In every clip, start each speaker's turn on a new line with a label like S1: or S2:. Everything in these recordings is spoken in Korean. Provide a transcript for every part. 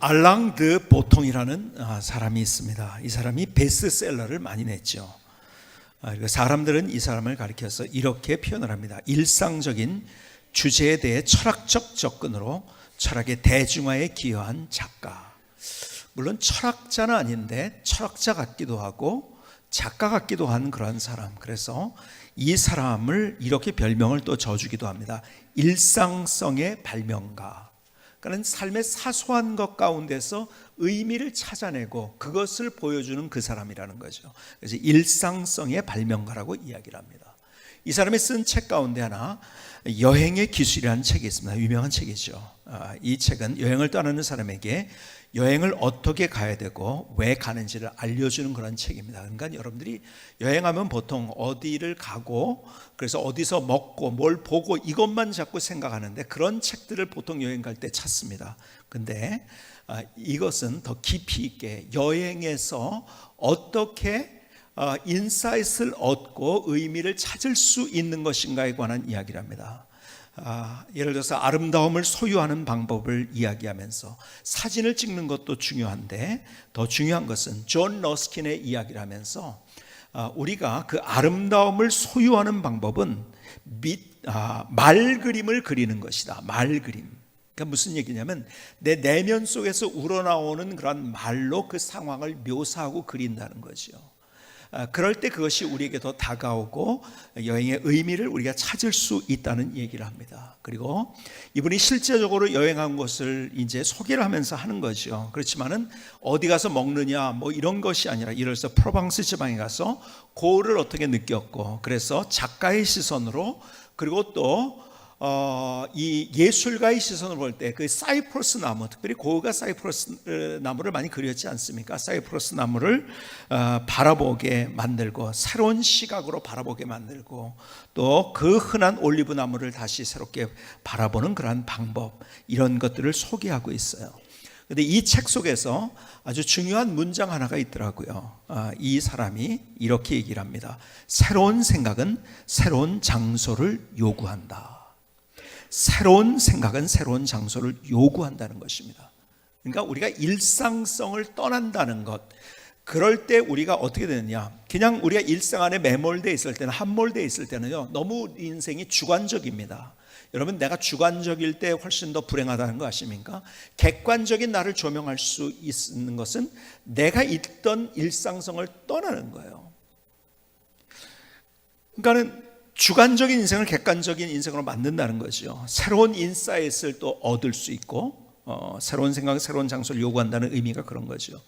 S1: 알랑 드 보통이라는 사람이 있습니다. 이 사람이 베스트셀러를 많이 냈죠. 사람들은 이 사람을 가리켜서 이렇게 표현을 합니다. 일상적인 주제에 대해 철학적 접근으로 철학의 대중화에 기여한 작가. 물론 철학자는 아닌데 철학자 같기도 하고 작가 같기도 한 그런 사람. 그래서 이 사람을 이렇게 별명을 또 줘주기도 합니다. 일상성의 발명가. 그러니까 삶의 사소한 것 가운데서 의미를 찾아내고 그것을 보여주는 그 사람이라는 거죠. 그래서 일상성의 발명가라고 이야기를 합니다. 이 사람이 쓴 책 가운데 하나 여행의 기술이라는 책이 있습니다. 유명한 책이죠. 이 책은 여행을 떠나는 사람에게 여행을 어떻게 가야 되고 왜 가는지를 알려주는 그런 책입니다. 그러니까 여러분들이 여행하면 보통 어디를 가고 그래서 어디서 먹고 뭘 보고 이것만 자꾸 생각하는데 그런 책들을 보통 여행 갈 때 찾습니다. 근데 이것은 더 깊이 있게 여행에서 어떻게 인사이트를 얻고 의미를 찾을 수 있는 것인가에 관한 이야기를 합니다. 예를 들어서 아름다움을 소유하는 방법을 이야기하면서 사진을 찍는 것도 중요한데 더 중요한 것은 존 러스킨의 이야기를 하면서 우리가 그 아름다움을 소유하는 방법은 말그림을 그리는 것이다. 말그림. 그러니까 무슨 얘기냐면 내 내면 속에서 우러나오는 그런 말로 그 상황을 묘사하고 그린다는 거죠. 그럴 때 그것이 우리에게 더 다가오고 여행의 의미를 우리가 찾을 수 있다는 얘기를 합니다. 그리고 이분이 실제적으로 여행한 것을 이제 소개를 하면서 하는 거죠. 그렇지만은 어디 가서 먹느냐 뭐 이런 것이 아니라 예를 들어서 프로방스 지방에 가서 고을을 어떻게 느꼈고 그래서 작가의 시선으로 그리고 또 이 예술가의 시선을 볼 때 그 사이프러스 나무, 특별히 고흐가 사이프러스 나무를 많이 그렸지 않습니까? 사이프러스 나무를 바라보게 만들고 새로운 시각으로 바라보게 만들고 또 그 흔한 올리브 나무를 다시 새롭게 바라보는 그러한 방법, 이런 것들을 소개하고 있어요. 그런데 이 책 속에서 아주 중요한 문장 하나가 있더라고요. 이 사람이 이렇게 얘기를 합니다. 새로운 생각은 새로운 장소를 요구한다. 새로운 생각은 새로운 장소를 요구한다는 것입니다. 그러니까 우리가 일상성을 떠난다는 것, 그럴 때 우리가 어떻게 되느냐, 그냥 우리가 일상 안에 매몰되어 있을 때는, 함몰되어 있을 때는요, 너무 인생이 주관적입니다. 여러분, 내가 주관적일 때 훨씬 더 불행하다는 거 아십니까? 객관적인 나를 조명할 수 있는 것은 내가 있던 일상성을 떠나는 거예요. 그러니까는 주관적인 인생을 객관적인 인생으로 만든다는 거죠. 새로운 인사이트를 또 얻을 수 있고 새로운 생각, 새로운 장소를 요구한다는 의미가 그런 거죠.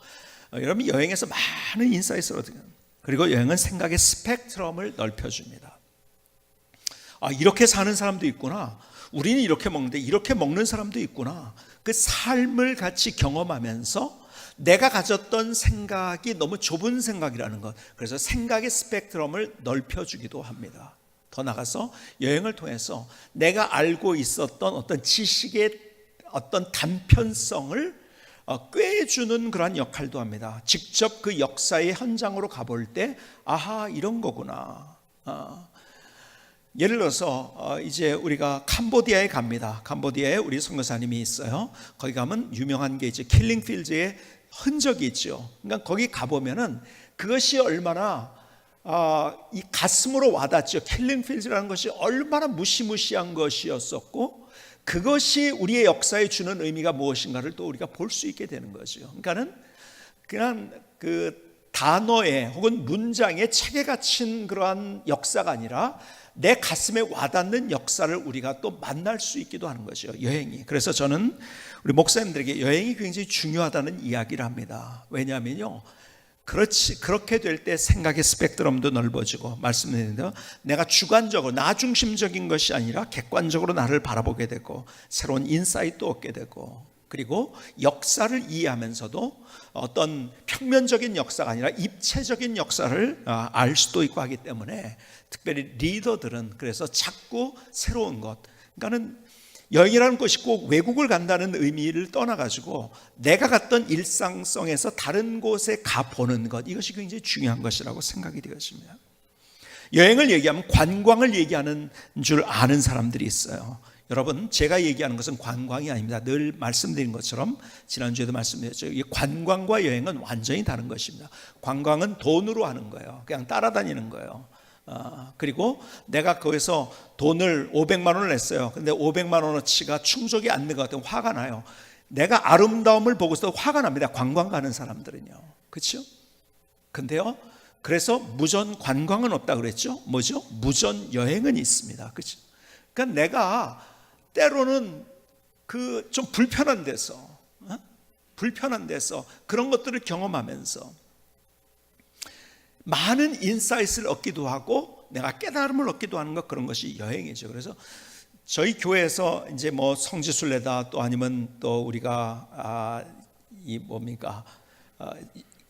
S1: 여러분, 여행에서 많은 인사이트를 얻어요. 그리고 여행은 생각의 스펙트럼을 넓혀줍니다. 이렇게 사는 사람도 있구나. 우리는 이렇게 먹는데 이렇게 먹는 사람도 있구나. 그 삶을 같이 경험하면서 내가 가졌던 생각이 너무 좁은 생각이라는 것, 그래서 생각의 스펙트럼을 넓혀주기도 합니다. 더 나가서 여행을 통해서 내가 알고 있었던 어떤 지식의 어떤 단편성을 꿰주는 그런 역할도 합니다. 직접 그 역사의 현장으로 가볼 때 아하, 이런 거구나. 예를 들어서 이제 우리가 캄보디아에 갑니다. 캄보디아에 우리 선교사님이 있어요. 거기 가면 유명한 게 이제 킬링필드의 흔적이 있죠. 그러니까 거기 가보면은 그것이 얼마나 이 가슴으로 와닿죠. 킬링필드라는 것이 얼마나 무시무시한 것이었었고 그것이 우리의 역사에 주는 의미가 무엇인가를 또 우리가 볼 수 있게 되는 거죠. 그러니까는 그냥 그 단어에 혹은 문장에 책에 갇힌 그러한 역사가 아니라 내 가슴에 와닿는 역사를 우리가 또 만날 수 있기도 하는 거죠. 여행이. 그래서 저는 우리 목사님들에게 여행이 굉장히 중요하다는 이야기를 합니다. 왜냐하면요, 그렇게 될 때 생각의 스펙트럼도 넓어지고, 말씀드린 대로 내가 주관적으로 나 중심적인 것이 아니라 객관적으로 나를 바라보게 되고 새로운 인사이트도 얻게 되고, 그리고 역사를 이해하면서도 어떤 평면적인 역사가 아니라 입체적인 역사를 알 수도 있고 하기 때문에 특별히 리더들은 그래서 자꾸 새로운 것, 그러니까는 여행이라는 것이 꼭 외국을 간다는 의미를 떠나가지고 내가 갔던 일상성에서 다른 곳에 가보는 것, 이것이 굉장히 중요한 것이라고 생각이 되었습니다. 여행을 얘기하면 관광을 얘기하는 줄 아는 사람들이 있어요. 여러분, 제가 얘기하는 것은 관광이 아닙니다. 늘 말씀드린 것처럼 지난주에도 말씀드렸죠. 이 관광과 여행은 완전히 다른 것입니다. 관광은 돈으로 하는 거예요. 그냥 따라다니는 거예요. 그리고 내가 거기서 돈을 500만 원을 냈어요. 근데 500만 원어치가 충족이 안 된 것 같으면 화가 나요. 내가 아름다움을 보고서 화가 납니다. 관광 가는 사람들은요. 그렇죠? 근데요, 그래서 무전 관광은 없다 그랬죠. 뭐죠? 무전 여행은 있습니다. 그렇죠? 그러니까 내가 때로는 그 좀 불편한 데서 그런 것들을 경험하면서 많은 인사이트를 얻기도 하고 내가 깨달음을 얻기도 하는 것, 그런 것이 여행이죠. 그래서 저희 교회에서 이제 뭐 성지순례다, 또 아니면 또 우리가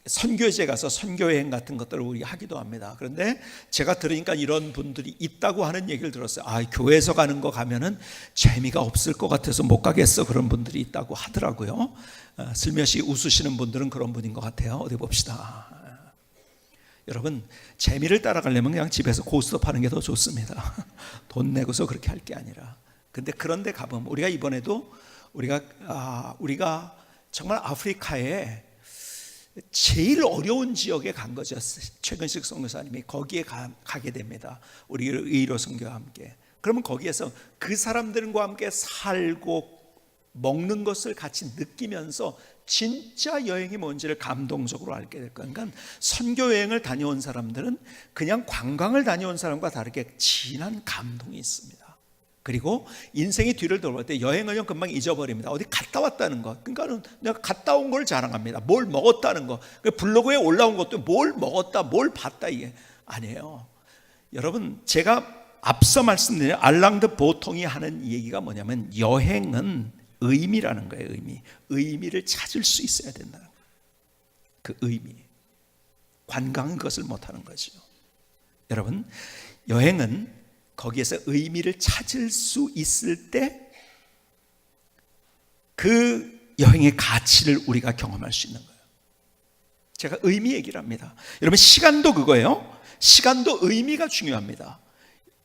S1: 선교제 가서 선교여행 같은 것들을 우리 하기도 합니다. 그런데 제가 들으니까 이런 분들이 있다고 하는 얘기를 들었어요. 교회에서 가는 거 가면은 재미가 없을 것 같아서 못 가겠어, 그런 분들이 있다고 하더라고요. 슬며시 웃으시는 분들은 그런 분인 것 같아요. 어디 봅시다. 여러분, 재미를 따라가려면 그냥 집에서 고스톱 하는 게 더 좋습니다. 돈 내고서 그렇게 할 게 아니라. 근데 그런데 가보면 우리가 이번에도 우리가 정말 아프리카에 제일 어려운 지역에 간 거죠. 최근식 선교사님이 거기에 가게 됩니다. 우리 의로 선교와 함께. 그러면 거기에서 그 사람들과 함께 살고 먹는 것을 같이 느끼면서 진짜 여행이 뭔지를 감동적으로 알게 될 거예요. 그러니까 선교 여행을 다녀온 사람들은 그냥 관광을 다녀온 사람과 다르게 진한 감동이 있습니다. 그리고 인생이 뒤를 돌아볼 때 여행은 금방 잊어버립니다. 어디 갔다 왔다는 것, 그러니까 내가 갔다 온 걸 자랑합니다. 뭘 먹었다는 것, 블로그에 올라온 것도 뭘 먹었다, 뭘 봤다, 이게 아니에요. 여러분, 제가 앞서 말씀드린 알랑드 보통이 하는 얘기가 뭐냐면 여행은 의미라는 거예요. 의미를 찾을 수 있어야 된다는 거예요. 그 의미. 관광은 그것을 못하는 거죠. 여러분, 여행은 거기에서 의미를 찾을 수 있을 때 그 여행의 가치를 우리가 경험할 수 있는 거예요. 제가 의미 얘기를 합니다. 여러분, 시간도 그거예요. 시간도 의미가 중요합니다.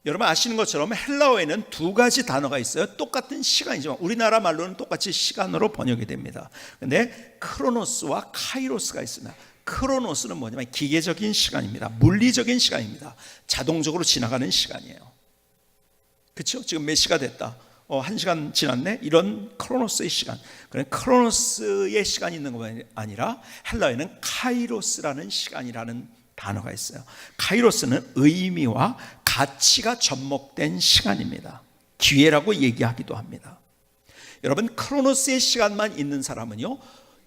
S1: 여러분 아시는 것처럼 헬라어에는 두 가지 단어가 있어요. 똑같은 시간이지만 우리나라 말로는 똑같이 시간으로 번역이 됩니다. 그런데 크로노스와 카이로스가 있습니다. 크로노스는 뭐냐면 기계적인 시간입니다. 물리적인 시간입니다. 자동적으로 지나가는 시간이에요. 그렇죠? 지금 몇 시가 됐다. 1시간 지났네? 이런 크로노스의 시간. 그런 크로노스의 시간이 있는 것만 아니라 헬라어에는 카이로스라는 시간이라는 단어가 있어요. 카이로스는 의미와 가치가 접목된 시간입니다. 기회라고 얘기하기도 합니다. 여러분, 크로노스의 시간만 있는 사람은요,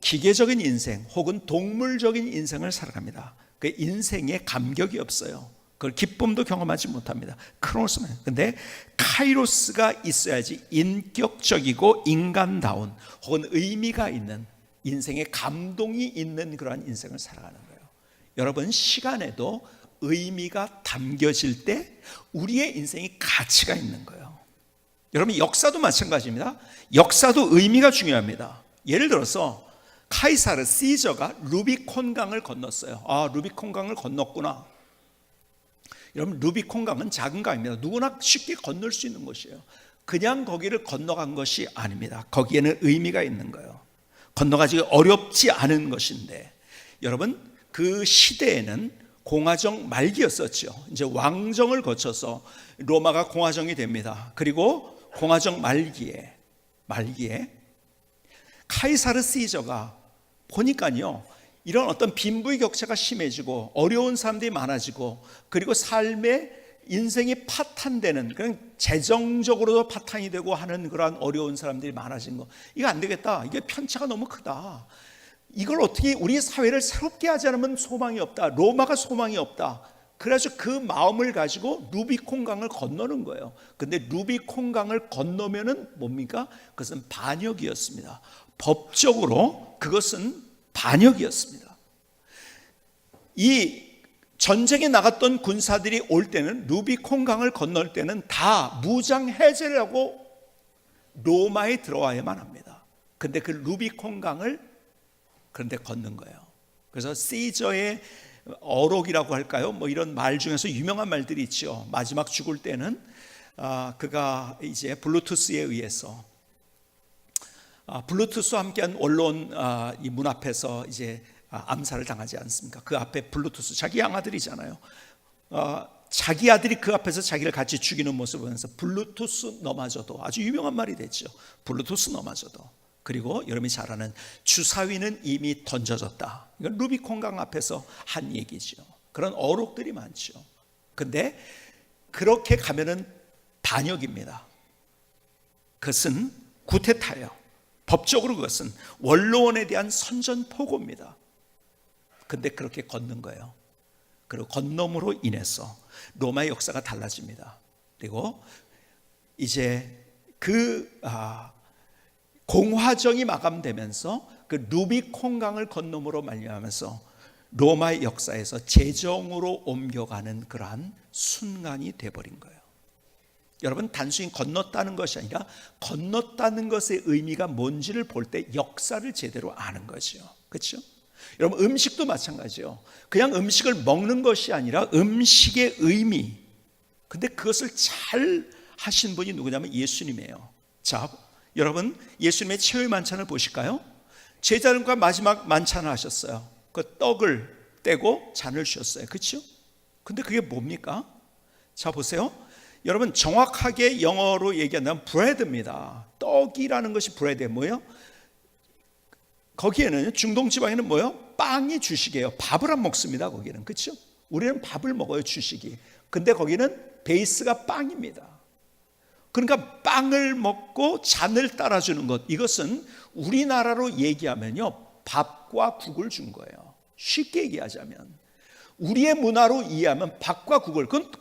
S1: 기계적인 인생 혹은 동물적인 인생을 살아갑니다. 그 인생에 감격이 없어요. 그걸 기쁨도 경험하지 못합니다. 크로노스만. 근데 카이로스가 있어야지 인격적이고 인간다운 혹은 의미가 있는, 인생에 감동이 있는 그러한 인생을 살아가는 거예요. 여러분, 시간에도 의미가 담겨질 때 우리의 인생이 가치가 있는 거예요. 여러분, 역사도 마찬가지입니다. 역사도 의미가 중요합니다. 예를 들어서 카이사르 시저가 루비콘강을 건넜어요. 루비콘강을 건넜구나. 여러분, 루비콘강은 작은 강입니다. 누구나 쉽게 건널 수 있는 곳이에요. 그냥 거기를 건너간 것이 아닙니다. 거기에는 의미가 있는 거예요. 건너가기 어렵지 않은 것인데, 여러분, 그 시대에는 공화정 말기였었죠. 이제 왕정을 거쳐서 로마가 공화정이 됩니다. 그리고 공화정 말기에 카이사르 시저가 보니까요, 이런 어떤 빈부격차가 심해지고 어려운 사람들이 많아지고, 그리고 삶의 인생이 파탄되는, 그런 재정적으로도 파탄이 되고 하는 그런 어려운 사람들이 많아진 거, 이거 안 되겠다. 이게 편차가 너무 크다. 이걸 어떻게 우리 사회를 새롭게 하지 않으면 소망이 없다. 로마가 소망이 없다. 그래서 그 마음을 가지고 루비콘강을 건너는 거예요. 근데 루비콘강을 건너면은 뭡니까? 그것은 반역이었습니다. 법적으로 그것은 반역이었습니다. 이 전쟁에 나갔던 군사들이 올 때는, 루비콘강을 건널 때는 다 무장 해제를 하고 로마에 들어와야만 합니다. 근데 그 루비콘강을 그런데 걷는 거예요. 그래서 시저의 어록이라고 할까요? 뭐 이런 말 중에서 유명한 말들이 있죠. 마지막 죽을 때는 그가 이제 블루투스에 의해서 블루투스와 함께한 원로원 이 문 앞에서 이제 암살을 당하지 않습니까? 그 앞에 블루투스 자기 양아들이잖아요. 자기 아들이 그 앞에서 자기를 같이 죽이는 모습을 보면서 블루투스 너마저도, 아주 유명한 말이 됐죠. 블루투스 너마저도. 그리고 여러분이 잘 아는 주사위는 이미 던져졌다. 이건 루비콘 강 앞에서 한 얘기죠. 그런 어록들이 많죠. 근데 그렇게 가면은 반역입니다. 그것은 구테타예요. 법적으로 그것은 원로원에 대한 선전포고입니다. 근데 그렇게 걷는 거예요. 그리고 건nom으로 인해서 로마의 역사가 달라집니다. 그리고 이제 그 공화정이 마감되면서 그 루비콘강을 건nom으로 말미암아서 로마의 역사에서 제정으로 옮겨가는 그러한 순간이 돼버린 거예요. 여러분, 단순히 건넜다는 것이 아니라 건넜다는 것의 의미가 뭔지를 볼 때 역사를 제대로 아는 거죠. 그렇죠? 여러분, 음식도 마찬가지예요. 그냥 음식을 먹는 것이 아니라 음식의 의미. 근데 그것을 잘 하신 분이 누구냐면 예수님이에요. 자, 여러분, 예수님의 최후의 만찬을 보실까요? 제자들과 마지막 만찬을 하셨어요. 그 떡을 떼고 잔을 주셨어요. 그렇죠? 근데 그게 뭡니까? 자, 보세요. 여러분, 정확하게 영어로 얘기한다면 브레드입니다. 떡이라는 것이 브레드예요. 뭐예요? 거기에는 중동 지방에는 뭐예요? 빵이 주식이에요. 밥을 안 먹습니다. 거기는. 그렇죠? 우리는 밥을 먹어요, 주식이. 근데 거기는 베이스가 빵입니다. 그러니까 빵을 먹고 잔을 따라주는 것, 이것은 우리나라로 얘기하면요, 밥과 국을 준 거예요. 쉽게 얘기하자면 우리의 문화로 이해하면 밥과 국을, 그건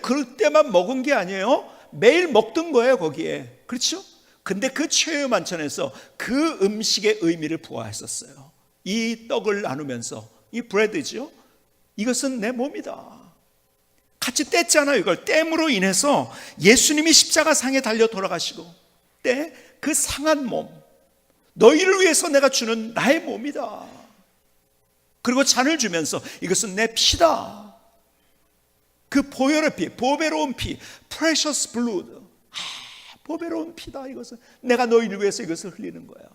S1: 그때만 먹은 게 아니에요. 매일 먹던 거예요, 거기에. 그렇죠? 근데 그 최후의 만찬에서 그 음식의 의미를 부화했었어요. 이 떡을 나누면서, 이 브레드죠, 이것은 내 몸이다. 같이 뗐잖아요. 이걸 땜으로 인해서 예수님이 십자가상에 달려 돌아가시고 때 그 상한 몸, 너희를 위해서 내가 주는 나의 몸이다. 그리고 잔을 주면서 이것은 내 피다. 그 보혈의 피, 보배로운 피, precious blood, 보배로운 피다. 이것은 내가 너희를 위해서 이것을 흘리는 거야.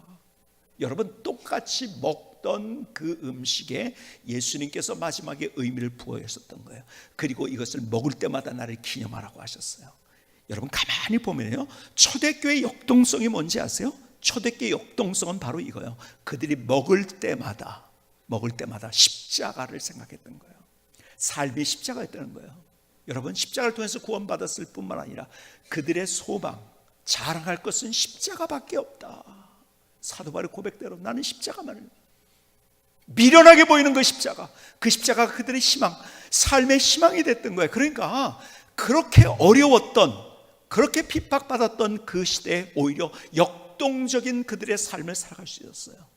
S1: 여러분, 똑같이 먹던 그 음식에 예수님께서 마지막에 의미를 부여하셨던 거예요. 그리고 이것을 먹을 때마다 나를 기념하라고 하셨어요. 여러분, 가만히 보면요, 초대교회의 역동성이 뭔지 아세요? 초대교회의 역동성은 바로 이거예요. 그들이 먹을 때마다 십자가를 생각했던 거예요. 삶이 십자가였다는 거예요. 여러분, 십자가를 통해서 구원받았을 뿐만 아니라 그들의 소망, 자랑할 것은 십자가밖에 없다. 사도 바울의 고백대로 나는 십자가만을, 미련하게 보이는 그 십자가가 그들의 희망, 삶의 희망이 됐던 거예요. 그러니까 그렇게 어려웠던, 그렇게 핍박받았던 그 시대에 오히려 역동적인 그들의 삶을 살아갈 수 있었어요.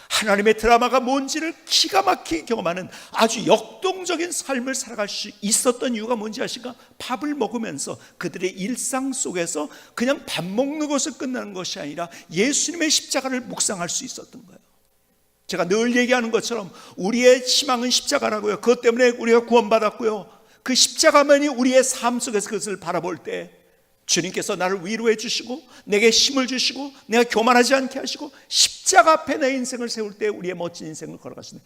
S1: 하나님의 드라마가 뭔지를 기가 막히게 경험하는 아주 역동적인 삶을 살아갈 수 있었던 이유가 뭔지 아십니까? 밥을 먹으면서 그들의 일상 속에서 그냥 밥 먹는 것을 끝나는 것이 아니라 예수님의 십자가를 묵상할 수 있었던 거예요. 제가 늘 얘기하는 것처럼 우리의 희망은 십자가라고요. 그것 때문에 우리가 구원받았고요. 그 십자가만이 우리의 삶 속에서 그것을 바라볼 때 주님께서 나를 위로해 주시고 내게 힘을 주시고 내가 교만하지 않게 하시고 십자가 앞에 내 인생을 세울 때 우리의 멋진 인생을 걸어가시는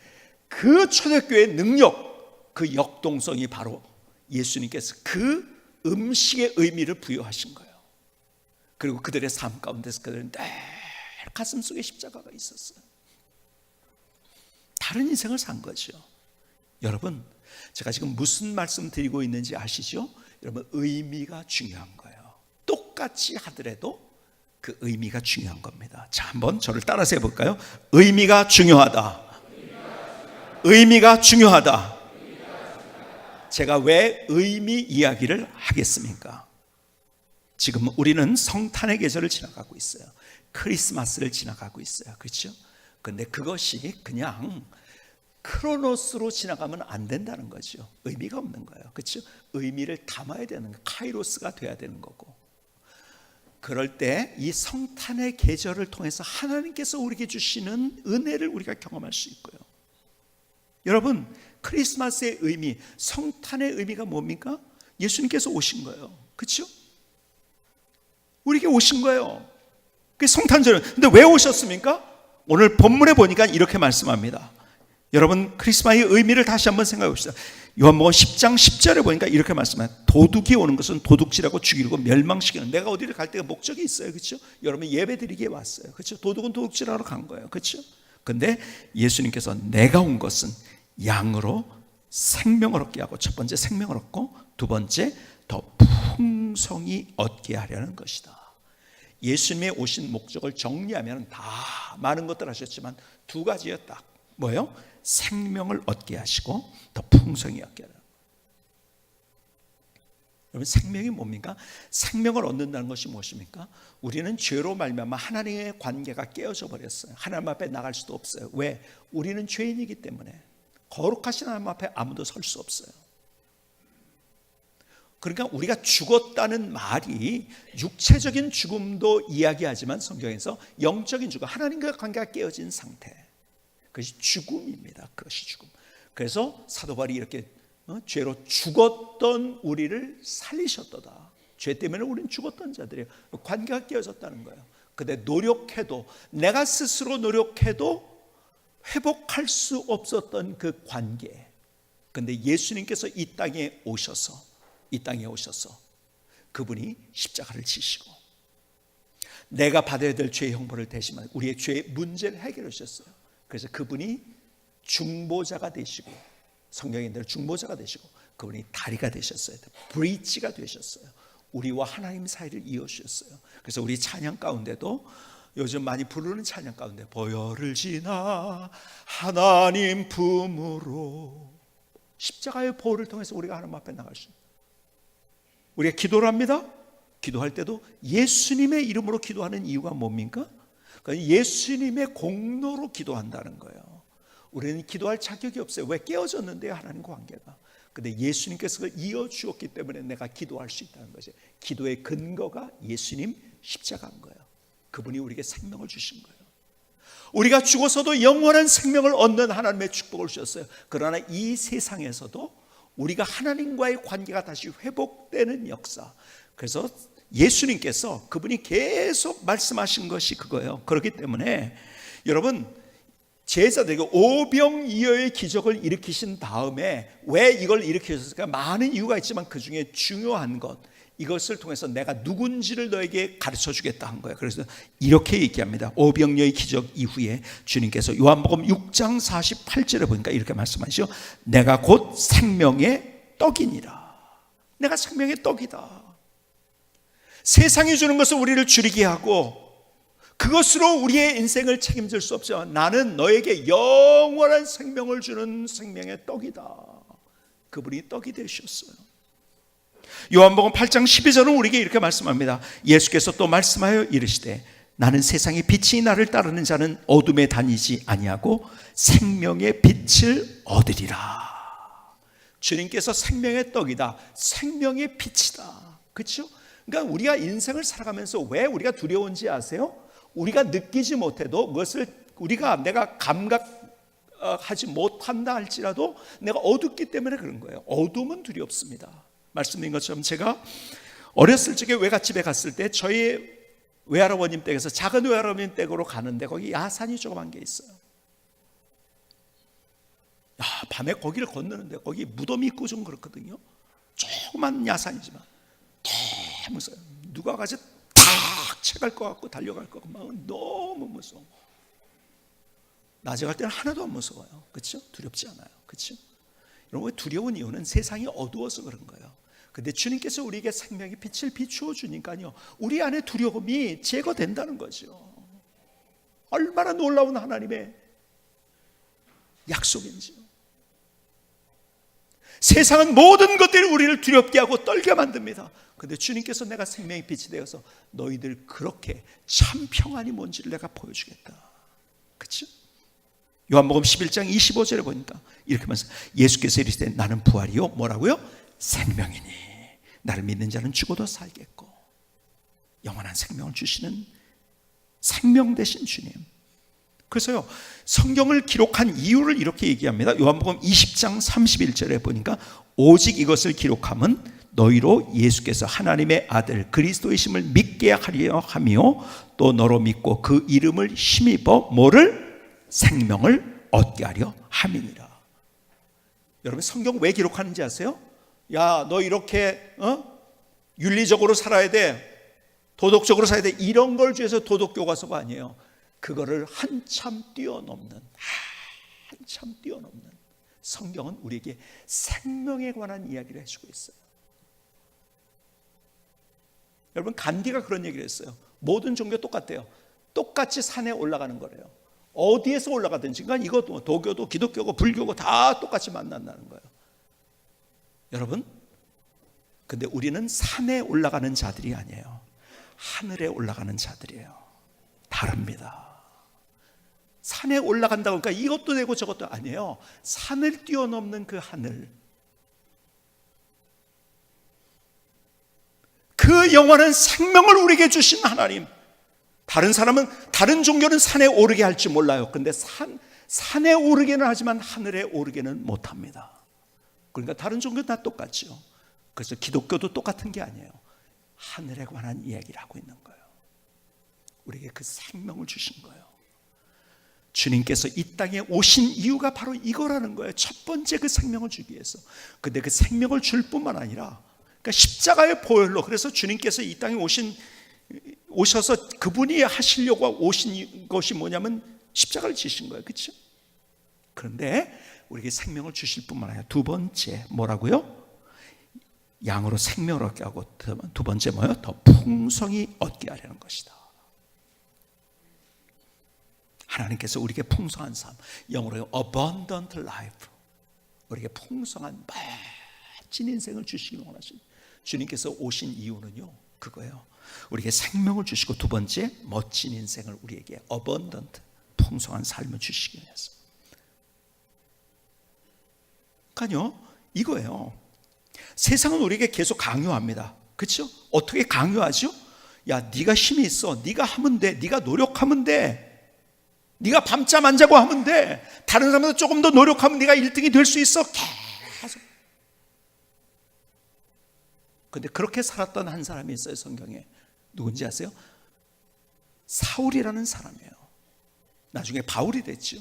S1: 그 초대교회의 능력, 그 역동성이 바로 예수님께서 그 음식의 의미를 부여하신 거예요. 그리고 그들의 삶 가운데서 그들은 늘 가슴 속에 십자가가 있었어요. 다른 인생을 산 거죠. 여러분, 제가 지금 무슨 말씀 드리고 있는지 아시죠? 여러분, 의미가 중요한 거예요. 똑같이 하더라도 그 의미가 중요한 겁니다. 자, 한번 저를 따라서 해볼까요? 의미가 중요하다. 의미가 중요하다. 제가 왜 의미 이야기를 하겠습니까? 지금 우리는 성탄의 계절을 지나가고 있어요. 크리스마스를 지나가고 있어요. 그렇죠? 근데 그것이 그냥 크로노스로 지나가면 안 된다는 거죠. 의미가 없는 거예요. 그렇죠? 의미를 담아야 되는 거예요. 카이로스가 돼야 되는 거고. 그럴 때 이 성탄의 계절을 통해서 하나님께서 우리에게 주시는 은혜를 우리가 경험할 수 있고요. 여러분, 크리스마스의 의미, 성탄의 의미가 뭡니까? 예수님께서 오신 거예요. 그렇죠? 우리에게 오신 거예요. 그게 성탄절. 근데 왜 오셨습니까? 오늘 본문에 보니까 이렇게 말씀합니다. 여러분, 크리스마스의 의미를 다시 한번 생각해 봅시다. 요한복음 10장 10절에 보니까 이렇게 말씀해요. 도둑이 오는 것은 도둑질하고 죽이고 멸망시키는. 내가 어디를 갈 때가 목적이 있어요. 그렇죠? 여러분 예배 드리기에 왔어요. 그렇죠? 도둑은 도둑질하러 간 거예요. 그렇죠? 근데 예수님께서 내가 온 것은 양으로 생명을 얻게 하고, 첫 번째 생명을 얻고, 두 번째 더 풍성히 얻게 하려는 것이다. 예수님의 오신 목적을 정리하면 다 많은 것들 하셨지만 두 가지예요. 딱 뭐예요? 생명을 얻게 하시고 더 풍성히 얻게 하라. 여러분, 생명이 뭡니까? 생명을 얻는다는 것이 무엇입니까? 우리는 죄로 말미암아 하나님의 관계가 깨어져 버렸어요. 하나님 앞에 나갈 수도 없어요. 왜? 우리는 죄인이기 때문에. 거룩하신 하나님 앞에 아무도 설 수 없어요. 그러니까 우리가 죽었다는 말이 육체적인 죽음도 이야기하지만 성경에서 영적인 죽음, 하나님과 관계가 깨어진 상태, 그것이 죽음입니다. 그것이 죽음. 그래서 사도 바울이 이렇게 죄로 죽었던 우리를 살리셨도다. 죄 때문에 우리는 죽었던 자들이에요. 관계가 깨어졌다는 거예요. 근데 노력해도, 내가 스스로 노력해도 회복할 수 없었던 그 관계. 근데 예수님께서 이 땅에 오셔서 그분이 십자가를 지시고 내가 받아야 될 죄의 형벌을 대신하여 우리의 죄의 문제를 해결해 주셨어요. 그래서 그분이 중보자가 되시고, 성경인들 중보자가 되시고, 그분이 다리가 되셨어요. 브리지가 되셨어요. 우리와 하나님 사이를 이어주셨어요. 그래서 우리 찬양 가운데도, 요즘 많이 부르는 찬양 가운데, 보혈을 지나 하나님 품으로, 십자가의 보혈을 통해서 우리가 하나님 앞에 나갈 수 있어요. 우리가 기도를 합니다. 기도할 때도 예수님의 이름으로 기도하는 이유가 뭡니까? 그러니까 예수님의 공로로 기도한다는 거예요. 우리는 기도할 자격이 없어요. 왜? 깨어졌는데요, 하나님과 관계가. 근데 예수님께서 그걸 이어주었기 때문에 내가 기도할 수 있다는 거죠. 기도의 근거가 예수님 십자가인 거예요. 그분이 우리에게 생명을 주신 거예요. 우리가 죽어서도 영원한 생명을 얻는 하나님의 축복을 주셨어요. 그러나 이 세상에서도 우리가 하나님과의 관계가 다시 회복되는 역사. 그래서 예수님께서, 그분이 계속 말씀하신 것이 그거예요. 그렇기 때문에 여러분, 제자들에게 오병이어의 기적을 일으키신 다음에 왜 이걸 일으키셨을까? 많은 이유가 있지만 그 중에 중요한 것, 이것을 통해서 내가 누군지를 너에게 가르쳐 주겠다 한 거예요. 그래서 이렇게 얘기합니다. 오병이어의 기적 이후에 주님께서 요한복음 6장 48절에 보니까 이렇게 말씀하시죠. 내가 곧 생명의 떡이니라. 내가 생명의 떡이다. 세상이 주는 것을 우리를 줄이게 하고 그것으로 우리의 인생을 책임질 수 없죠. 나는 너에게 영원한 생명을 주는 생명의 떡이다. 그분이 떡이 되셨어요. 요한복음 8장 12절은 우리에게 이렇게 말씀합니다. 예수께서 또 말씀하여 이르시되 나는 세상의 빛이 나를 따르는 자는 어둠에 다니지 아니하고 생명의 빛을 얻으리라. 주님께서 생명의 떡이다. 생명의 빛이다. 그렇죠? 그러니까 우리가 인생을 살아가면서 왜 우리가 두려운지 아세요? 우리가 느끼지 못해도 그것을 내가 감각하지 못한다 할지라도 내가 어둡기 때문에 그런 거예요. 어둠은 두렵습니다. 말씀드린 것처럼 제가 어렸을 적에 외갓집에 갔을 때 저희 외할아버님 댁에서 작은 외할아버님 댁으로 가는데 거기 야산이 조그만 게 있어요. 밤에 거기를 건너는데 거기 무덤이 있고 좀 그렇거든요. 조그만 야산이지만 너무 무서워요. 누가 가서 탁 채갈 것 같고 달려갈 것 같고 너무 무서워. 낮에 갈 때는 하나도 안 무서워요. 그렇죠? 두렵지 않아요. 그렇죠? 여러분, 두려운 이유는 세상이 어두워서 그런 거예요. 근데 주님께서 우리에게 생명의 빛을 비추어 주니까요, 우리 안에 두려움이 제거된다는 거죠. 얼마나 놀라운 하나님의 약속인지요. 세상은 모든 것들이 우리를 두렵게 하고 떨게 만듭니다. 근데 주님께서 내가 생명의 빛이 되어서 너희들 그렇게 참 평안이 뭔지를 내가 보여주겠다. 그렇죠? 요한복음 11장 25절에 보니까 이렇게 말씀, 예수께서 이르시되 나는 부활이요 뭐라고요? 생명이니 나를 믿는 자는 죽어도 살겠고 영원한 생명을 주시는 생명 되신 주님. 그래서요, 성경을 기록한 이유를 이렇게 얘기합니다. 요한복음 20장 31절에 보니까 오직 이것을 기록함은 너희로 예수께서 하나님의 아들 그리스도이심을 믿게 하려 하며 또 너로 믿고 그 이름을 힘입어 뭐를? 생명을 얻게 하려 함이니라. 여러분 성경 왜 기록하는지 아세요? 야, 너 이렇게 윤리적으로 살아야 돼, 도덕적으로 살아야 돼, 이런 걸 위해서 도덕 교과서가 아니에요. 그거를 한참 뛰어넘는 성경은 우리에게 생명에 관한 이야기를 해주고 있어요. 여러분 간디가 그런 얘기를 했어요. 모든 종교 똑같대요. 똑같이 산에 올라가는 거래요. 어디에서 올라가든지, 그러니까 이것도 도교도 기독교고 불교고 다 똑같이 만난다는 거예요. 여러분, 근데 우리는 산에 올라가는 자들이 아니에요. 하늘에 올라가는 자들이에요. 다릅니다. 산에 올라간다고 그러니까 이것도 되고 저것도 아니에요. 산을 뛰어넘는 그 하늘, 그 영원한 생명을 우리에게 주신 하나님. 다른 사람은, 다른 종교는 산에 오르게 할지 몰라요. 근데 산에 오르게는 하지만 하늘에 오르게는 못합니다. 그러니까 다른 종교는 다 똑같죠. 그래서 기독교도 똑같은 게 아니에요. 하늘에 관한 이야기를 하고 있는 거예요. 우리에게 그 생명을 주신 거예요. 주님께서 이 땅에 오신 이유가 바로 이거라는 거예요. 첫 번째 그 생명을 주기 위해서. 근데 그 생명을 줄 뿐만 아니라, 그러니까 십자가의 보혈로, 그래서 주님께서 이 땅에 오셔서 그분이 하시려고 오신 것이 뭐냐면 십자가를 지신 거예요. 그렇죠? 그런데 우리에게 생명을 주실 뿐만 아니라 두 번째 뭐라고요? 양으로 생명을 얻게 하고, 두 번째 뭐예요? 더 풍성히 얻게 하려는 것이다. 하나님께서 우리에게 풍성한 삶, 영어로 abundant life, 우리에게 풍성한 멋진 인생을 주시기 원하십니다. 주님께서 오신 이유는요, 그거예요. 우리에게 생명을 주시고, 두 번째 멋진 인생을 우리에게 abundant, 풍성한 삶을 주시기 위해서. 그러니까요, 이거예요. 세상은 우리에게 계속 강요합니다. 그렇죠? 어떻게 강요하죠? 야, 네가 힘이 있어, 네가 하면 돼, 네가 노력하면 돼, 네가 밤잠 안 자고 하면 돼, 다른 사람보다 조금 더 노력하면 네가 1등이 될 수 있어. 계속. 근데 그렇게 살았던 한 사람이 있어요. 성경에. 누군지 아세요? 사울이라는 사람이에요. 나중에 바울이 됐죠.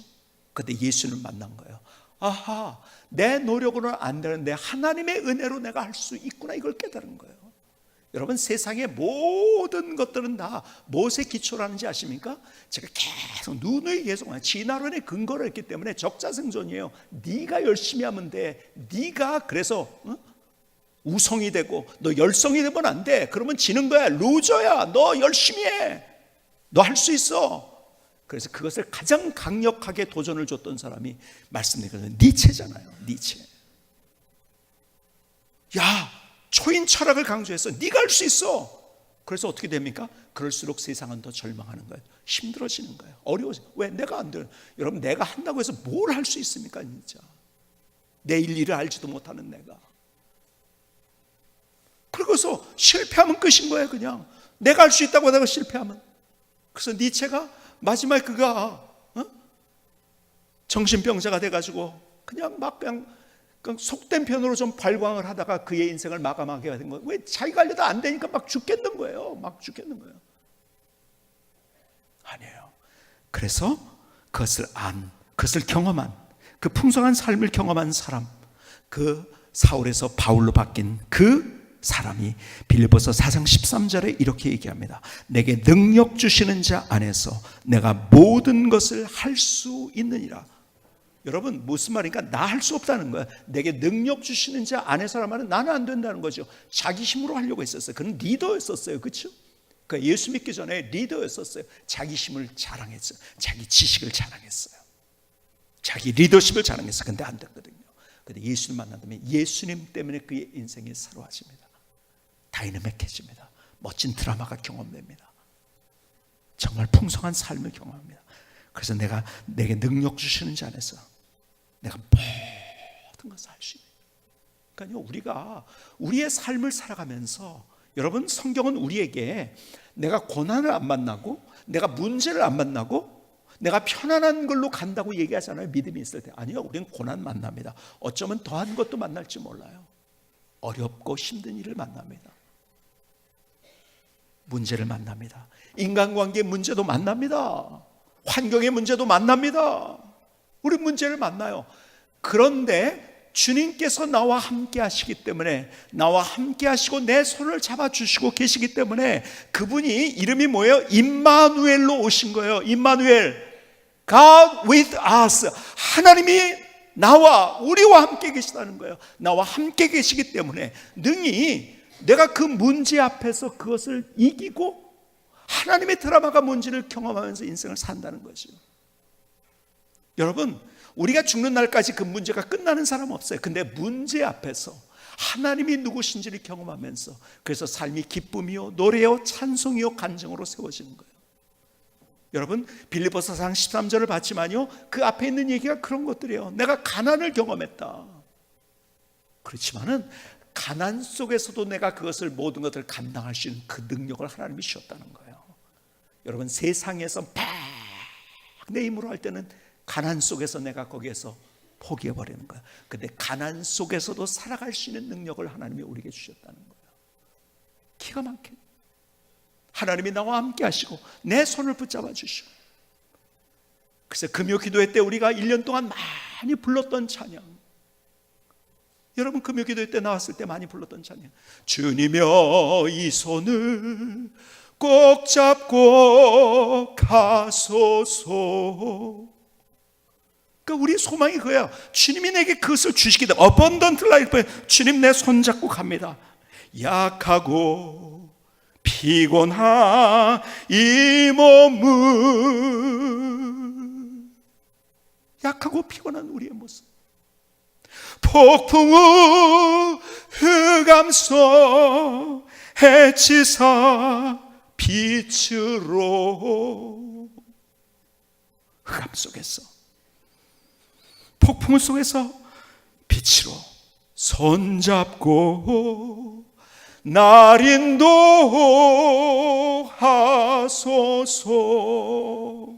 S1: 그때 예수를 만난 거예요. 아하, 내 노력으로는 안 되는데 하나님의 은혜로 내가 할 수 있구나, 이걸 깨달은 거예요. 여러분, 세상의 모든 것들은 다 무엇에 기초로 하는지 아십니까? 제가 계속 누누이 계속 진화론의 근거를 했기 때문에 적자생존이에요. 네가 열심히 하면 돼. 네가 그래서 우성이 되고 너 열성이 되면 안 돼. 그러면 지는 거야. 루저야. 너 열심히 해. 너 할 수 있어. 그래서 그것을 가장 강력하게 도전을 줬던 사람이 말씀드린 니체잖아요. 니체. 야, 초인 철학을 강조해서 네가 할 수 있어. 그래서 어떻게 됩니까? 그럴수록 세상은 더 절망하는 거예요. 힘들어지는 거예요. 어려워져. 왜? 내가 안 돼. 여러분, 내가 한다고 해서 뭘 할 수 있습니까? 진짜 내일 일을 알지도 못하는 내가. 그러고서 실패하면 끝인 거예요. 그냥 내가 할 수 있다고 내가 실패하면. 그래서 니체가 마지막에 그가 정신병자가 돼가지고 그냥 막 그냥 속된 편으로 좀 발광을 하다가 그의 인생을 마감하게 된 거예요. 왜? 자기가 하려다 안 되니까 막 죽겠는 거예요. 막 죽겠는 거예요. 아니에요. 그래서 그것을 경험한, 그 풍성한 삶을 경험한 사람, 그 사울에서 바울로 바뀐 그 사람이 빌립보서 4장 13절에 이렇게 얘기합니다. 내게 능력 주시는 자 안에서 내가 모든 것을 할 수 있느니라. 여러분, 무슨 말인가? 나 할 수 없다는 거야. 내게 능력 주시는 자 안에서란 말은 나는 안 된다는 거죠. 자기 힘으로 하려고 했었어요. 그는 리더였었어요. 그렇죠? 그러니까 예수 믿기 전에 리더였었어요. 자기 힘을 자랑했어요. 자기 지식을 자랑했어요. 자기 리더십을 자랑했어요. 근데 안 됐거든요. 근데 예수님 만난다면 예수님 때문에 그의 인생이 새로워집니다. 다이내믹해집니다. 멋진 드라마가 경험됩니다. 정말 풍성한 삶을 경험합니다. 그래서 내게 능력 주시는 자 안에서 내가 모든 것을 할 수 있는. 그러니까요, 우리가 우리의 삶을 살아가면서, 여러분, 성경은 우리에게 내가 고난을 안 만나고 내가 문제를 안 만나고 내가 편안한 걸로 간다고 얘기하잖아요. 믿음이 있을 때. 아니요, 우리는 고난 만납니다. 어쩌면 더한 것도 만날지 몰라요. 어렵고 힘든 일을 만납니다. 문제를 만납니다. 인간관계 문제도 만납니다. 환경의 문제도 만납니다. 우리 문제를 만나요. 그런데 주님께서 나와 함께 하시기 때문에, 나와 함께 하시고 내 손을 잡아주시고 계시기 때문에, 그분이 이름이 뭐예요? 임마누엘로 오신 거예요. 임마누엘, God with us. 하나님이 나와, 우리와 함께 계시다는 거예요. 나와 함께 계시기 때문에 능히 내가 그 문제 앞에서 그것을 이기고 하나님의 드라마가 뭔지를 경험하면서 인생을 산다는 거죠. 여러분, 우리가 죽는 날까지 그 문제가 끝나는 사람 없어요. 근데 문제 앞에서 하나님이 누구신지를 경험하면서, 그래서 삶이 기쁨이요 노래요 찬송이요 간증으로 세워지는 거예요. 여러분, 빌립보서 4장 13절을 봤지만요, 그 앞에 있는 얘기가 그런 것들이에요. 내가 가난을 경험했다. 그렇지만은 가난 속에서도 내가 그것을, 모든 것을 감당할 수 있는 그 능력을 하나님이 주셨다는 거예요. 여러분, 세상에서 막 내 힘으로 할 때는 가난 속에서 내가 거기에서 포기해버리는 거야. 근데 가난 속에서도 살아갈 수 있는 능력을 하나님이 우리에게 주셨다는 거예요. 기가 막혀. 하나님이 나와 함께 하시고 내 손을 붙잡아 주시고. 그래서 금요 기도회 때 우리가 1년 동안 많이 불렀던 찬양, 여러분 금요 기도회 때 나왔을 때 많이 불렀던 찬양, 주님여 이 손을 꼭 잡고 가소서. 그러니까 우리 소망이 그거야. 주님이 내게 그것을 주시기 때문에, abundant life, 주님 내 손 잡고 갑니다. 약하고 피곤한 이 몸은, 약하고 피곤한 우리의 모습, 폭풍우 흑암속 해치사 빛으로, 흑암 속에서, 폭풍 속에서 빛으로 손잡고 날 인도하소서.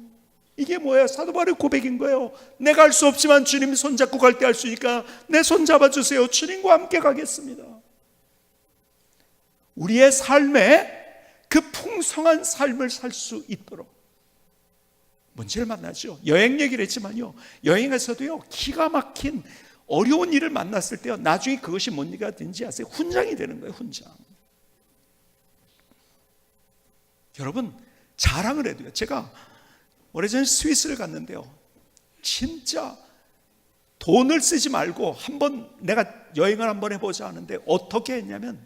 S1: 이게 뭐야? 사도 바울의 고백인 거예요. 내가 할 수 없지만 주님 손잡고 갈 때 할 수 있으니까 내 손 잡아주세요. 주님과 함께 가겠습니다. 우리의 삶에 그 풍성한 삶을 살 수 있도록 문제를 만나죠. 여행 얘기를 했지만요, 여행에서도요, 기가 막힌 어려운 일을 만났을 때요, 나중에 그것이 뭔가 되는지 아세요? 훈장이 되는 거예요. 훈장. 여러분, 자랑을 해도요, 제가 오래전에 스위스를 갔는데요, 진짜 돈을 쓰지 말고 한번 내가 여행을 한번 해보자 하는데, 어떻게 했냐면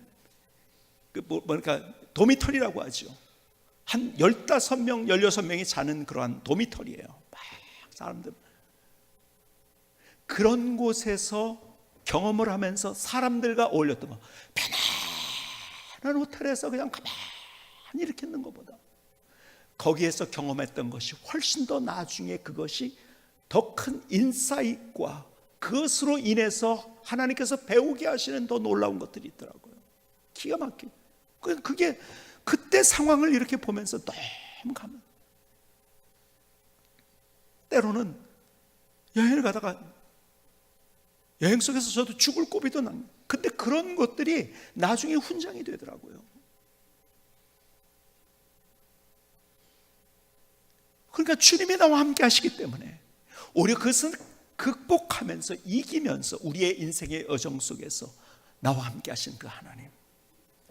S1: 그러니까 도미터리라고 하죠. 한 15명, 16명이 자는 그러한 도미터리예요. 막 사람들, 그런 곳에서 경험을 하면서 사람들과 어울렸던 거, 편안한 호텔에서 그냥 가만히 이렇게 있는 것보다 거기에서 경험했던 것이 훨씬 더 나중에 그것이 더 큰 인사이트과 그것으로 인해서 하나님께서 배우게 하시는 더 놀라운 것들이 있더라고요. 기가 막히게. 그게 그때 상황을 이렇게 보면서 너무 가면, 때로는 여행을 가다가 여행 속에서 저도 죽을 고비도 납니다. 근데 그런 것들이 나중에 훈장이 되더라고요. 그러니까 주님이 나와 함께 하시기 때문에 오히려 그것은 극복하면서 이기면서 우리의 인생의 여정 속에서 나와 함께 하신 그 하나님,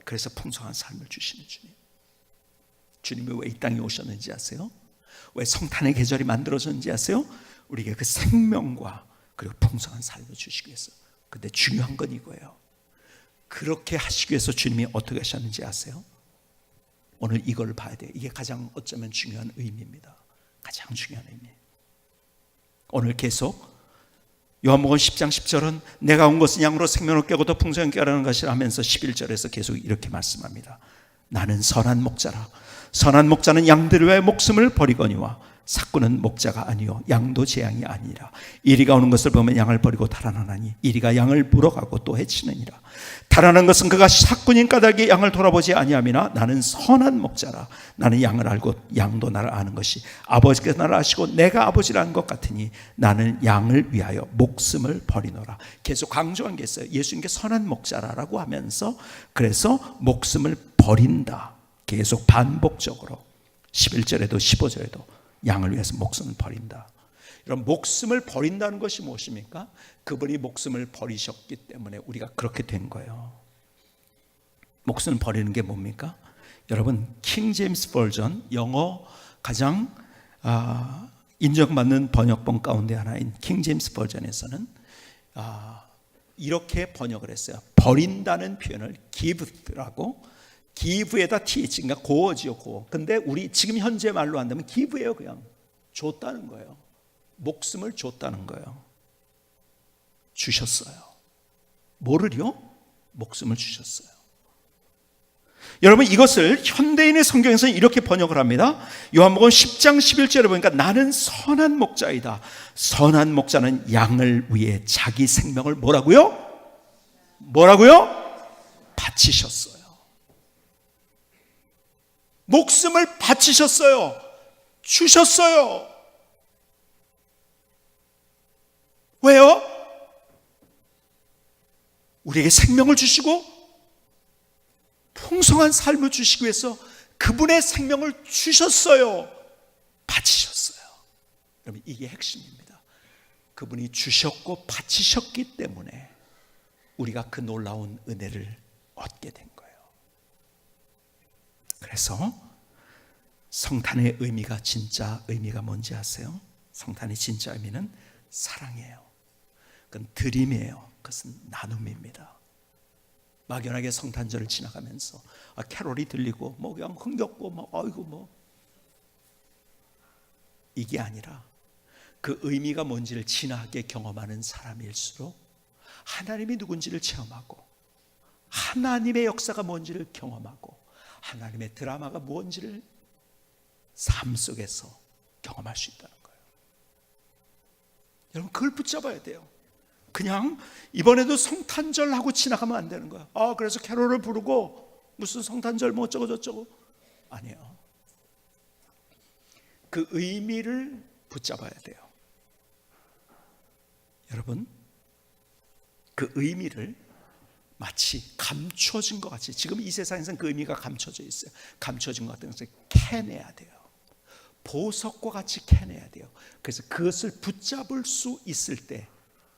S1: 그래서 풍성한 삶을 주시는 주님. 주님이 왜 이 땅에 오셨는지 아세요? 왜 성탄의 계절이 만들어졌는지 아세요? 우리에게 그 생명과 그리고 풍성한 삶을 주시기 위해서. 근데 중요한 건 이거예요. 그렇게 하시기 위해서 주님이 어떻게 하셨는지 아세요? 오늘 이걸 봐야 돼요. 이게 가장 어쩌면 중요한 의미입니다. 가장 중요한 의미. 오늘 계속 요한복음 10장 10절은 내가 온 것은 양으로 생명을 깨고 더 풍성하게 하라는 것이라 하면서 11절에서 계속 이렇게 말씀합니다. 나는 선한 목자라. 선한 목자는 양들의 목숨을 버리거니와 삭구는 목자가 아니요 양도 재앙이 아니라 이리가 오는 것을 보면 양을 버리고 달아나나니 이리가 양을 물어가고 또 해치느니라. 달아난 것은 그가 삭군인 까닭에 양을 돌아보지 아니함이나 나는 선한 목자라. 나는 양을 알고 양도 나를 아는 것이 아버지께서 나를 아시고 내가 아버지를 아는 것 같으니 나는 양을 위하여 목숨을 버리노라. 계속 강조한 게 있어요. 예수님께 선한 목자라고 하면서 그래서 목숨을 버린다. 계속 반복적으로 11절에도 15절에도 양을 위해서 목숨을 버린다. 이런 목숨을 버린다는 것이 무엇입니까? 그분이 목숨을 버리셨기 때문에 우리가 그렇게 된 거예요. 목숨을 버리는 게 뭡니까? 여러분, 킹 제임스 버전, 영어 가장 인정받는 번역본 가운데 하나인 킹 제임스 버전에서는 이렇게 번역을 했어요. 버린다는 표현을 give라고, give에다 th, 그러니까 고어지요, 고어. 근데 우리 지금 현재 말로 한다면 give예요. 그냥 줬다는 거예요. 목숨을 줬다는 거예요. 주셨어요. 뭐를요? 목숨을 주셨어요. 여러분, 이것을 현대인의 성경에서는 이렇게 번역을 합니다. 요한복음 10장 11절에 보니까 나는 선한 목자이다. 선한 목자는 양을 위해 자기 생명을 뭐라고요? 바치셨어요. 목숨을 바치셨어요. 주셨어요. 왜요? 우리에게 생명을 주시고 풍성한 삶을 주시기 위해서 그분의 생명을 주셨어요. 바치셨어요. 여러분, 이게 핵심입니다. 그분이 주셨고 바치셨기 때문에 우리가 그 놀라운 은혜를 얻게 된 거예요. 그래서 성탄의 의미가, 진짜 의미가 뭔지 아세요? 성탄의 진짜 의미는 사랑이에요. 그건 드림이에요. 그것은 나눔입니다. 막연하게 성탄절을 지나가면서 캐롤이 들리고 뭐 그냥 흥겹고 뭐 아이고 뭐 이게 아니라 그 의미가 뭔지를 진하게 경험하는 사람일수록 하나님이 누군지를 체험하고 하나님의 역사가 뭔지를 경험하고 하나님의 드라마가 뭔지를 삶 속에서 경험할 수 있다는 거예요. 여러분, 그걸 붙잡아야 돼요. 그냥 이번에도 성탄절 하고 지나가면 안 되는 거야. 그래서 캐롤을 부르고 무슨 성탄절 뭐 어쩌고 저쩌고. 아니에요. 그 의미를 붙잡아야 돼요. 여러분, 그 의미를 마치 감춰진 것 같이, 지금 이 세상에서는 그 의미가 감춰져 있어요. 감춰진 것 같은 것을 캐내야 돼요. 보석과 같이 캐내야 돼요. 그래서 그것을 붙잡을 수 있을 때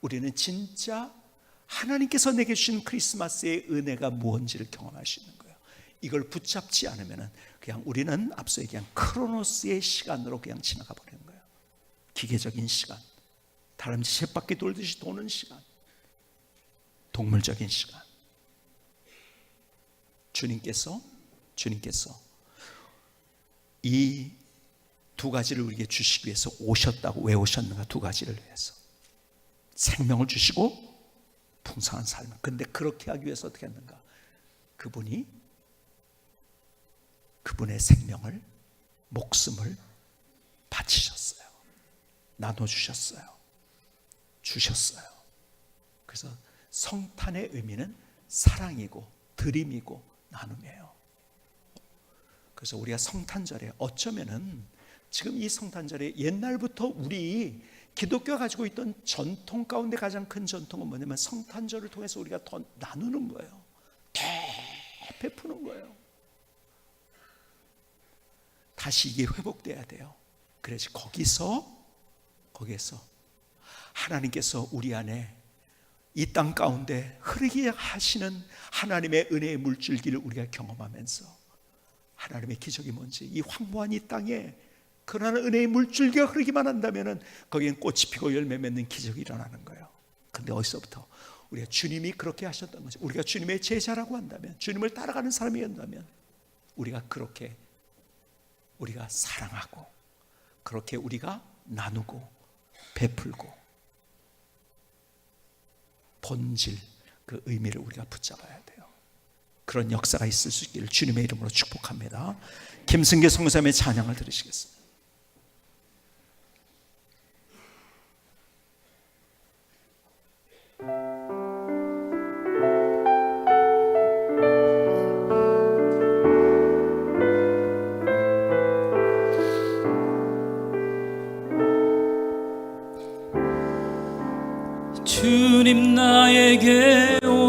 S1: 우리는 진짜 하나님께서 내게 주신 크리스마스의 은혜가 무엇인지를 경험할 수 있는 거예요. 이걸 붙잡지 않으면 그냥 우리는 앞서 얘기한 크로노스의 시간으로 그냥 지나가 버리는 거예요. 기계적인 시간, 다람쥐 쳇바퀴 돌듯이 도는 시간, 동물적인 시간. 주님께서 이 두 가지를 우리에게 주시기 위해서 오셨다고. 왜 오셨는가? 두 가지를 위해서. 생명을 주시고 풍성한 삶. 근데 그렇게 하기 위해서 어떻게 했는가? 그분이 그분의 생명을, 목숨을 바치셨어요. 나눠주셨어요. 주셨어요. 그래서 성탄의 의미는 사랑이고 드림이고 나눔이에요. 그래서 우리가 성탄절에 어쩌면은 지금 이 성탄절에 옛날부터 우리 기독교가 가지고 있던 전통 가운데 가장 큰 전통은 뭐냐면 성탄절을 통해서 우리가 더 나누는 거예요. 더 베푸는 거예요. 다시 이게 회복돼야 돼요. 그래서 거기서 하나님께서 우리 안에 이 땅 가운데 흐르게 하시는 하나님의 은혜의 물줄기를 우리가 경험하면서 하나님의 기적이 뭔지, 이 황무한 이 땅에 그러나 은혜의 물줄기가 흐르기만 한다면 거기엔 꽃이 피고 열매 맺는 기적이 일어나는 거예요. 그런데 어디서부터? 우리가 주님이 그렇게 하셨던 거죠. 우리가 주님의 제자라고 한다면, 주님을 따라가는 사람이 된다면 우리가 그렇게 우리가 사랑하고 그렇게 우리가 나누고 베풀고 본질, 그 의미를 우리가 붙잡아야 돼요. 그런 역사가 있을 수 있기를 주님의 이름으로 축복합니다. 김승계 성사님의 찬양을 들으시겠습니다.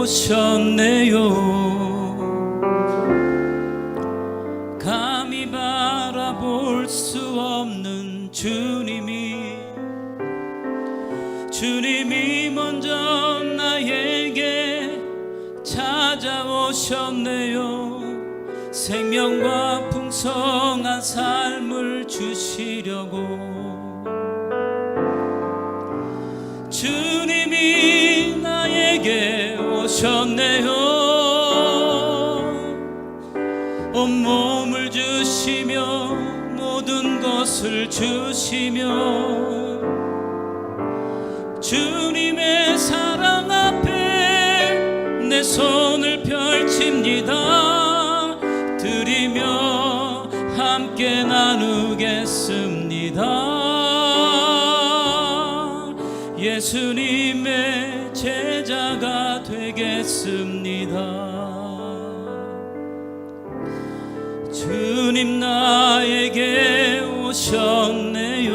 S2: 찾아오셨네요. 감히 바라볼 수 없는 주님이 먼저 나에게 찾아오셨네요. 생명과 풍성한 삶을 주시려고 주님이 나에게 오셨네요. 온몸을 주시며 모든 것을 주시며 주님의 사랑 앞에 내 손을 펼칩니다. 드리며 함께 나누겠습니다. 예수님의 제자가 되겠습니다. 주님 나에게 오셨네요.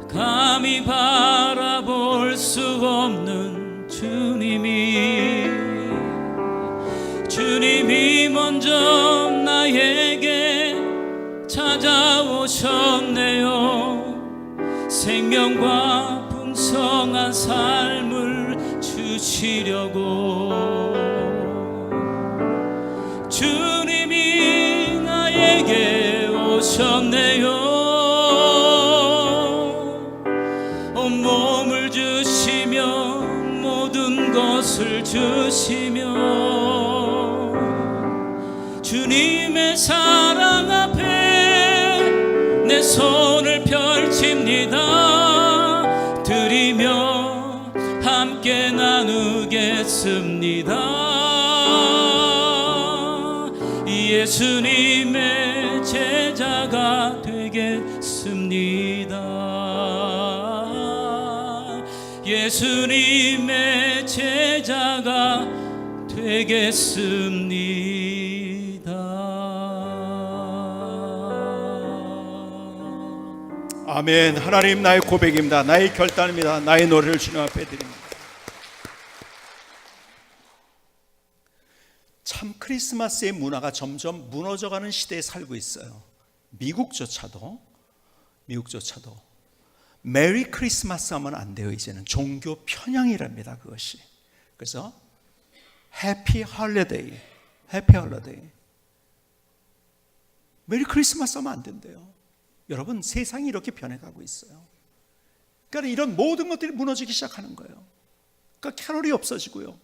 S2: 감히 바라볼 수 없는 주님이 먼저 나에게 찾아오셨네요. 생명과 풍성한 삶을 주시려고 주님이 나에게 오셨네요. 온몸을 주시며 모든 것을 주시며 주님의 사랑 앞에 내 손을 펼칩니다. 드리며 함께 나누겠습니다. 예수님의 제자가 되겠습니다. 예수님의 제자가 되겠습니다.
S1: 아멘. 하나님, 나의 고백입니다. 나의 결단입니다. 나의 노래를 주님 앞에 드립니다. 참 크리스마스의 문화가 점점 무너져가는 시대에 살고 있어요. 미국조차도 메리 크리스마스 하면 안 돼요. 이제는 종교 편향이랍니다, 그것이. 그래서 해피 홀리데이. 메리 크리스마스 하면 안 된대요. 여러분, 세상이 이렇게 변해가고 있어요. 그러니까 이런 모든 것들이 무너지기 시작하는 거예요. 그러니까 캐롤이 없어지고요.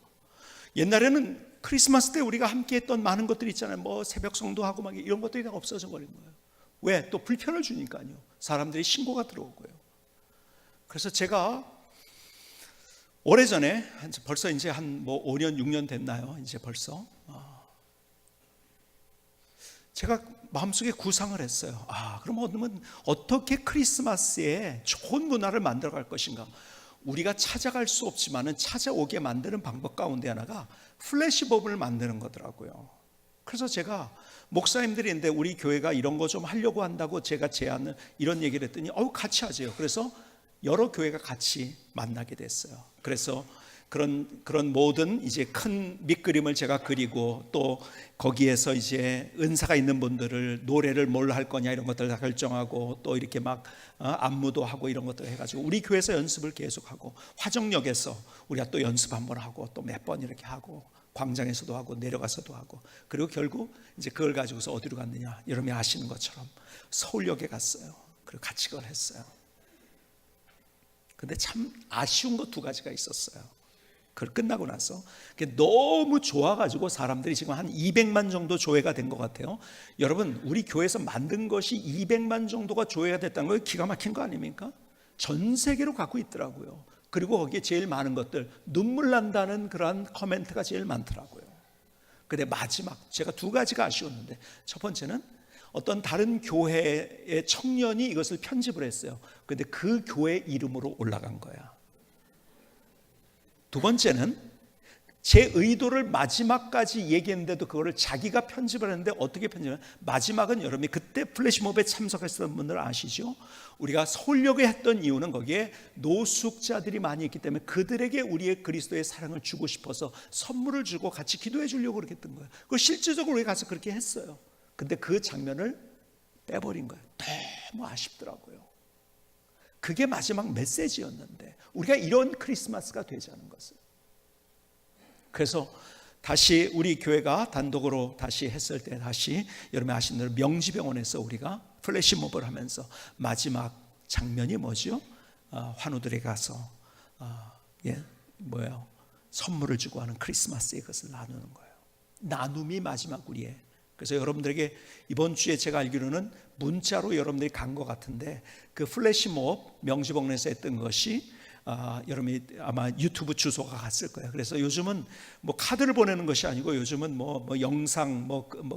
S1: 옛날에는 크리스마스 때 우리가 함께 했던 많은 것들이 있잖아요. 뭐 새벽 성도하고 막 이런 것들이 다 없어져 버린 거예요. 왜? 또 불편을 주니까요. 사람들이 신고가 들어오고요. 그래서 제가 오래전에 벌써 이제 한 뭐 5년 6년 됐나요? 이제 벌써 제가 마음속에 구상을 했어요. 그러면 어떻게 크리스마스에 좋은 문화를 만들어갈 것인가? 우리가 찾아갈 수 없지만은 찾아오게 만드는 방법 가운데 하나가 플래시몹을 만드는 거더라고요. 그래서 제가 목사님들인데 우리 교회가 이런 거 좀 하려고 한다고 제가 제안을 이런 얘기를 했더니 같이 하세요. 그래서 여러 교회가 같이 만나게 됐어요. 그래서 그런 모든 이제 큰 밑그림을 제가 그리고 또 거기에서 이제 은사가 있는 분들을 노래를 뭘 할 거냐 이런 것들 다 결정하고 또 이렇게 막 안무도 하고 이런 것들 해가지고 우리 교회에서 연습을 계속하고 화정역에서 우리가 또 연습 한번 하고 또 몇 번 이렇게 하고 광장에서도 하고 내려가서도 하고 그리고 결국 이제 그걸 가지고서 어디로 갔느냐 여러분이 아시는 것처럼 서울역에 갔어요. 그리고 같이 그걸 했어요. 근데 참 아쉬운 거 두 가지가 있었어요. 그걸 끝나고 나서 너무 좋아가지고 사람들이 지금 한 200만 정도 조회가 된 것 같아요. 여러분, 우리 교회에서 만든 것이 200만 정도가 조회가 됐다는 거 기가 막힌 거 아닙니까? 전 세계로 가고 있더라고요. 그리고 거기에 제일 많은 것들, 눈물 난다는 그러한 코멘트가 제일 많더라고요. 근데 마지막 제가 두 가지가 아쉬웠는데, 첫 번째는 어떤 다른 교회의 청년이 이것을 편집을 했어요. 근데 그 교회 이름으로 올라간 거야. 두 번째는 제 의도를 마지막까지 얘기했는데도 그거를 자기가 편집을 했는데 어떻게 편집을 했냐면 마지막은 여러분이 그때 플래시몹에 참석했던 분들 아시죠? 우리가 서울역에 했던 이유는 거기에 노숙자들이 많이 있기 때문에 그들에게 우리의 그리스도의 사랑을 주고 싶어서 선물을 주고 같이 기도해 주려고 그렇게 했던 거예요. 그걸 실질적으로 우리 가서 그렇게 했어요. 근데 그 장면을 빼버린 거예요. 너무 아쉽더라고요. 그게 마지막 메시지였는데 우리가 이런 크리스마스가 되자는 것을. 그래서 다시 우리 교회가 단독으로 다시 했을 때 다시 여러분이 아시는 대로 명지병원에서 우리가 플래시몹을 하면서 마지막 장면이 뭐죠? 환우들에 가서 선물을 주고 하는 크리스마스의 것을 나누는 거예요. 나눔이 마지막 우리의. 그래서 여러분들에게 이번 주에 제가 알기로는 문자로 여러분들이 간 것 같은데 그 플래시몹 명지병원에서 했던 것이 여러분이 아마 유튜브 주소가 갔을 거예요. 그래서 요즘은 뭐 카드를 보내는 것이 아니고 요즘은 뭐 영상,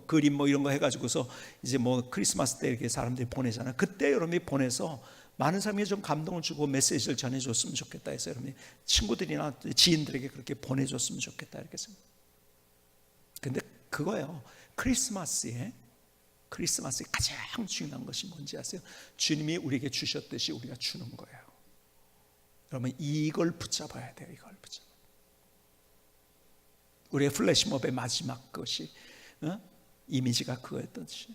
S1: 그림 이런 거 해가지고서 이제 뭐 크리스마스 때 이렇게 사람들이 보내잖아요. 그때 여러분이 보내서 많은 사람이 좀 감동을 주고 메시지를 전해줬으면 좋겠다 해서 여러분이 친구들이나 지인들에게 그렇게 보내줬으면 좋겠다 이렇게 생각. 근데 그거예요. 크리스마스에 가장 중요한 것이 뭔지 아세요? 주님이 우리에게 주셨듯이 우리가 주는 거예요. 여러분 이걸 붙잡아야 돼요. 이걸 붙잡아. 우리의 플래시몹의 마지막 것이 이미지가 그거였듯이.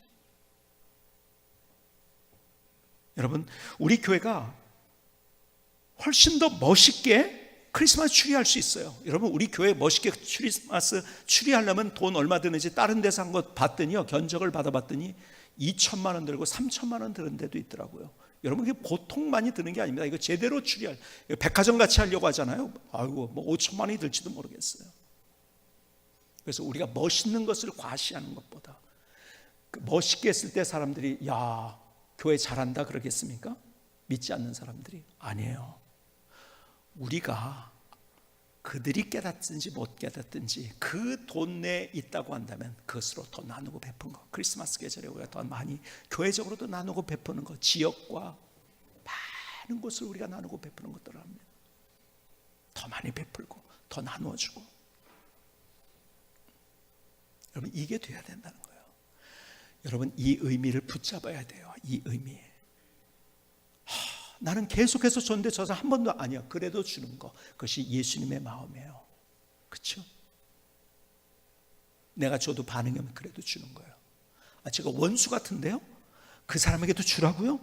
S1: 여러분 우리 교회가 훨씬 더 멋있게 크리스마스 추리할 수 있어요. 여러분 우리 교회 멋있게 크리스마스 추리하려면 돈 얼마 드는지 다른 데서 한 거 봤더니요, 견적을 받아봤더니 2천만 원 들고 3천만 원 드는 데도 있더라고요. 여러분 그게 보통 많이 드는 게 아닙니다. 이거 제대로 추리할, 백화점 같이 하려고 하잖아요. 아이고 뭐 5천만 원이 들지도 모르겠어요. 그래서 우리가 멋있는 것을 과시하는 것보다 멋있게 했을 때 사람들이 야 교회 잘한다 그러겠습니까? 믿지 않는 사람들이 아니에요. 우리가 그들이 깨닫든지 못 깨닫든지 그 돈 내에 있다고 한다면 그것으로 더 나누고 베푼 것. 크리스마스 계절에 우리가 더 많이 교회적으로도 나누고 베푸는 것, 지역과 많은 곳을 우리가 나누고 베푸는 것들을 합니다. 더 많이 베풀고 더 나누어주고. 여러분 이게 돼야 된다는 거예요. 여러분 이 의미를 붙잡아야 돼요. 이 의미. 나는 계속해서 줬는데 저 사람 한 번도 아니야. 그래도 주는 거. 그것이 예수님의 마음이에요. 그렇죠? 내가 줘도 반응이 없으면 그래도 주는 거예요. 제가 원수 같은데요? 그 사람에게도 주라고요?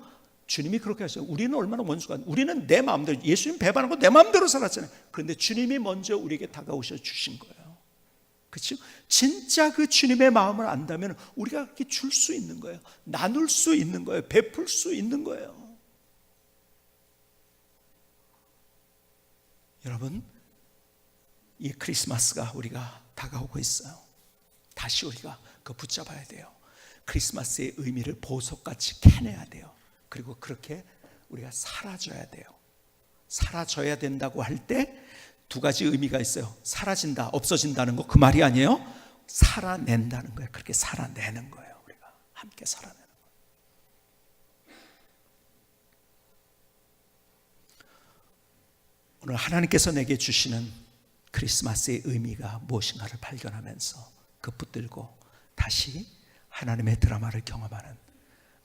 S1: 주님이 그렇게 하셔요. 우리는 얼마나 원수가, 우리는 내 마음대로, 예수님 배반하고 내 마음대로 살았잖아요. 그런데 주님이 먼저 우리에게 다가오셔 주신 거예요. 그렇죠? 진짜 그 주님의 마음을 안다면 우리가 그렇게 줄 수 있는 거예요. 나눌 수 있는 거예요. 베풀 수 있는 거예요. 여러분 이 크리스마스가 우리가 다가오고 있어요. 다시 우리가 그거 붙잡아야 돼요. 크리스마스의 의미를 보석같이 캐내야 돼요. 그리고 그렇게 우리가 사라져야 돼요. 사라져야 된다고 할 때 두 가지 의미가 있어요. 사라진다, 없어진다는 거 그 말이 아니에요. 살아낸다는 거예요. 그렇게 살아내는 거예요. 우리가 함께 살아내는 거예요. 오늘 하나님께서 내게 주시는 크리스마스의 의미가 무엇인가를 발견하면서 그 붙들고 다시 하나님의 드라마를 경험하는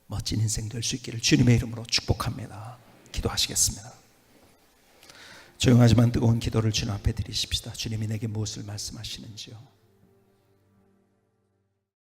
S1: 멋진 인생 될 수 있기를 주님의 이름으로 축복합니다. 기도하시겠습니다. 조용하지만 뜨거운 기도를 주님 앞에 드리십시다. 주님이 내게 무엇을 말씀하시는지요.